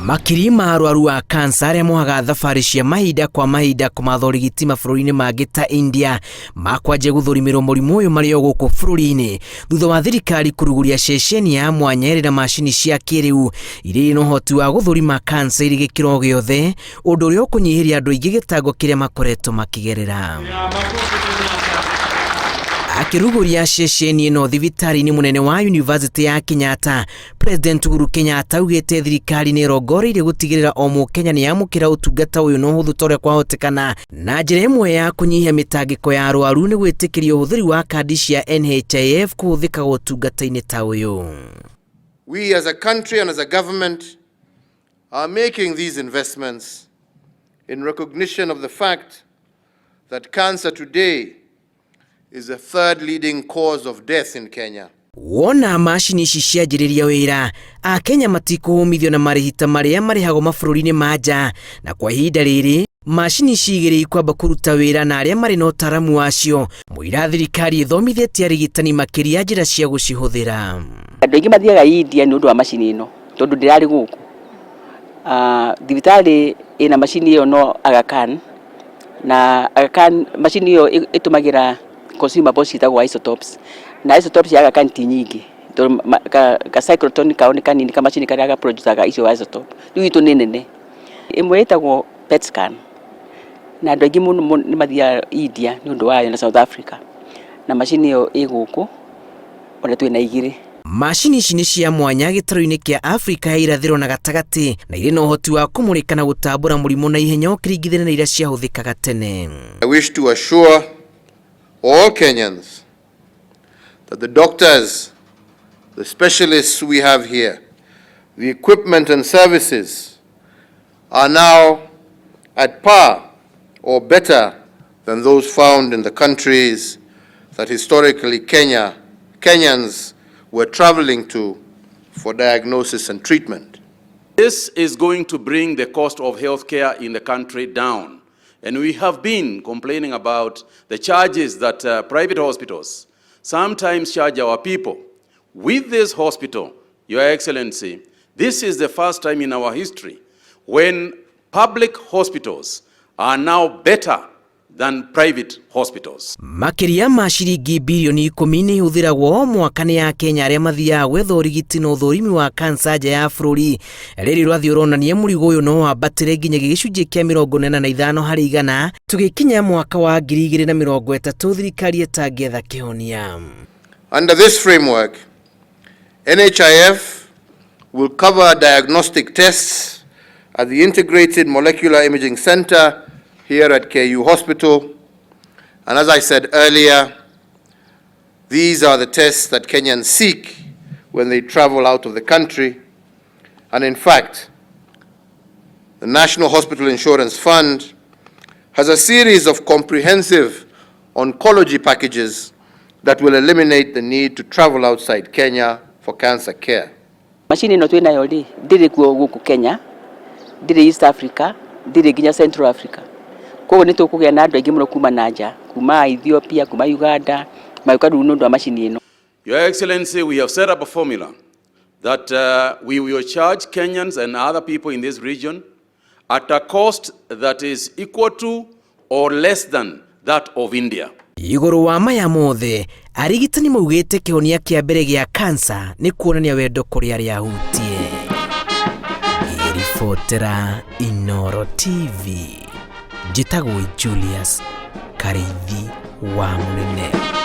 Makiri ma arwaru a kansa aria mohaga thabari cia mahinda kwa mahinda kumathorigiti mabũrũri-inĩ mangĩ ta India makwanjia gũthũrimirwo mũrimũ ũyũ marĩ o gũkũ bũrũri-inĩ thutha wa thirikari kũruguria ceceni ya mwanya ĩrĩ na macini cia kĩrĩu irĩ na ũhoti wa gũthũrima kansa irĩ gĩkĩro gĩothe, ũndũ ũrĩa ũkũnyihĩria andũ aingĩ gĩtango kĩrĩa makoretwo makĩgerera. Akiruguria ceceni ĩno thibitarĩ-inĩ mũnene wa University ya Kenyatta, President Uhuru Kenyatta augĩte thirikari nĩ ĩrongoreirie gũtigĩrĩra o Mũkenya nĩ yamũkĩra ũtungata ũyũ na ũhũthũ ta ũrĩa kwahotekana, na njĩra ĩmwe ya kũnyihia mĩtangĩko ya arwaru nĩ gwĩtĩkĩria ũhũthĩri wa kandi cia NHIF kũhũthĩka ũtungata-inĩ ta ũyũ. We as a country and as a government are making these investments in recognition of the fact that cancer today is the third leading cause of death in Kenya. Wona macini ici cianjĩrĩria wĩra, Akenya matikũhũmithio na marĩhi ta marĩa marĩhagwo mabũrũri-inĩ ma nja, na kwa ihinda rĩrĩ macini ici igĩrĩire kwamba kũruta wĩra na arĩa marĩ na ũtaaramu wacio, mũira thirikari ĩthomithĩtie arigitani makĩria njĩra cia gũcihũthĩra. Andũ aingĩ mathiaga India nĩ ũndũ wa macini ĩno, tondũ ndĩrarĩ gũkũ. Thibitarĩ ĩna macini ĩyo no Aga Khan, na Aga Khan macini ĩyo ĩtũmagĩra consumables citagwo isotopes, na isotopes ya Aga Khan ti nyingĩ, ka cyclotron kao nĩ kanini, ka macini karĩa ga produce icio isotope rĩu itũ nĩ nene. Ĩmwe ĩtagwo PET scan, na andũ aingĩ mũno nĩ mathiaga India nĩ ũndũ wayo na South Africa, na macini ĩyo ĩ gũkũ ona twĩna igĩrĩ. Macini ici nĩ cia mwanya gĩtarũ-inĩ kĩa Afrika ya irathĩro na gatagatĩ, na irĩ na ũhoti wa kũmũrĩka na gũtambũra mũrimũ na ihenya ũkĩringithania na iria ciahũthĩkaga tene. I wish to assure all Kenyans that the doctors, the specialists we have here, the equipment and services are now at par or better than those found in the countries that historically Kenyans were traveling to for diagnosis and treatment. This is going to bring the cost of healthcare in the country down. And we have been complaining about the charges that private hospitals sometimes charge our people. With this hospital, Your Excellency, this is the first time in our history when public hospitals are now better than private hospitals. Makĩria ma ciringi bilioni 10 nĩ ihũthĩragwo mwaka nĩ ya Kenya arĩa mathiaga gwetha ũrigiti na ũthũrimi wa kansa nja ya bũrũri. Rĩrĩ rwathiĩ rũronania mũrigo ũyũ no wambatĩre nginya gĩcunjĩ kĩa 45 harĩ igana tũgĩkinya mwaka wa 2030 thirikari ĩtangĩetha kĩhonia. Under this framework, NHIF will cover diagnostic tests at the Integrated Molecular Imaging Center here at KU Hospital. And as I said earlier, these are the tests that Kenyans seek when they travel out of the country. And in fact, the National Hospital Insurance Fund has a series of comprehensive oncology packages that will eliminate the need to travel outside Kenya for cancer care. Machine ĩno twĩnayo rĩ, ndĩrĩ kuo gũkũ Kenya, ndĩrĩ East Africa, ndĩrĩ nginya Central Africa. Koguo nĩ tũkũgĩa na andũ aingĩ mũno kuma na nja, kuma Ethiopia, kuma Uganda, magĩũka rĩu nĩ ũndũ wa macini ĩno. Your Excellency, we have set up a formula that we will charge Kenyans and other people in this region at a cost that is equal to or less than that of India. Igũrũ wa maya mothe, arigitani maugĩte kĩhonia kĩa mbere gĩa kansa nĩ kuonania wendo kũrĩ arĩa ahutie. Iribotera Inooro TV. Njĩtagwo Julius Karĩithi wa Mũnene.